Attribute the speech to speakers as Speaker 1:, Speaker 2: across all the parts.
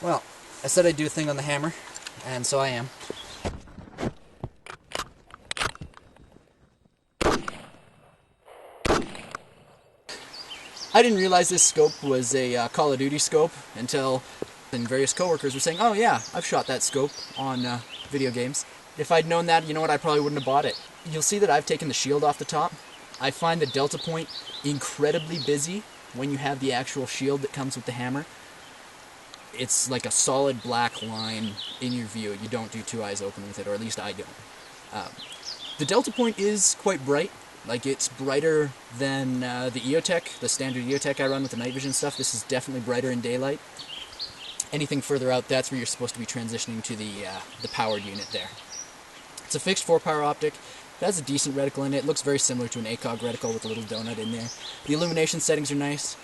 Speaker 1: Well, I said I'd do a thing on the hammer, and so I am. I didn't realize this scope was a Call of Duty scope until various coworkers were saying, oh yeah, I've shot that scope on video games. If I'd known that, you know what, I probably wouldn't have bought it. You'll see that I've taken the shield off the top. I find the Deltapoint incredibly busy when you have the actual shield that comes with the hammer. It's like a solid black line in your view. You don't do two eyes open with it, or at least I don't. The Deltapoint is quite bright. Like, it's brighter than the EOTech, the standard EOTech I run with the night vision stuff. This is definitely brighter in daylight. Anything further out, that's where you're supposed to be transitioning to the powered unit there. It's a fixed 4-power optic. It has a decent reticle in it. It looks very similar to an ACOG reticle with a little donut in there. The illumination settings are nice.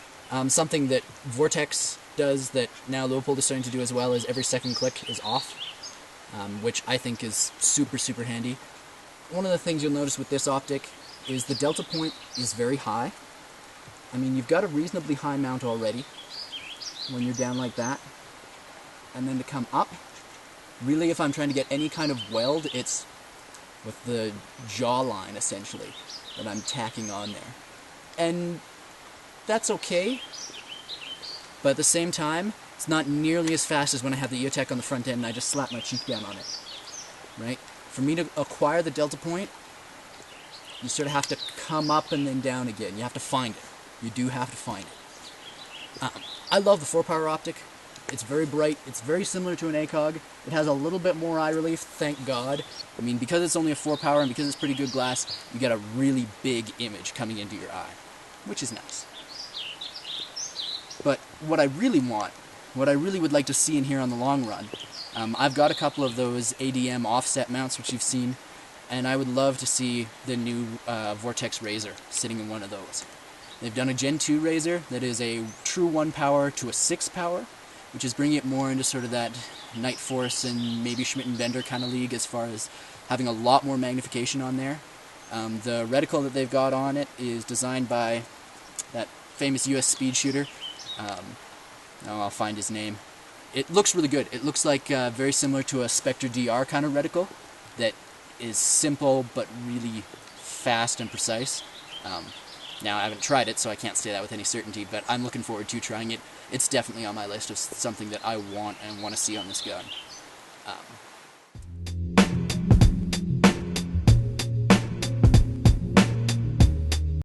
Speaker 1: Something that Vortex does that now Leupold is starting to do as well is every second click is off, which I think is super, super handy. One of the things you'll notice with this optic is the Deltapoint is very high. I mean, you've got a reasonably high mount already when you're down like that. And then to come up, really if I'm trying to get any kind of weld, it's with the jawline, essentially, that I'm tacking on there. And that's okay, but at the same time, it's not nearly as fast as when I have the EOTech on the front end and I just slap my cheek down on it, right? For me to acquire the Deltapoint, you sort of have to come up and then down again. You have to find it. You do have to find it. I love the 4-power optic. It's very bright. It's very similar to an ACOG. It has a little bit more eye relief, thank God. I mean, because it's only a 4-power and because it's pretty good glass, you get a really big image coming into your eye, which is nice. But what I really want, what I really would like to see in here on the long run, I've got a couple of those ADM offset mounts, which you've seen, and I would love to see the new Vortex Razor sitting in one of those. They've done a Gen 2 Razor that is a true 1-power to a 6-power, which is bringing it more into sort of that Nightforce and maybe Schmidt and Bender kind of league as far as having a lot more magnification on there. The reticle that they've got on it is designed by that famous US speed shooter. I'll find his name. It looks really good. It looks like very similar to a Spectre DR kind of reticle that is simple but really fast and precise. Now, I haven't tried it, so I can't say that with any certainty, but I'm looking forward to trying it. It's definitely on my list of something that I want and want to see on this gun.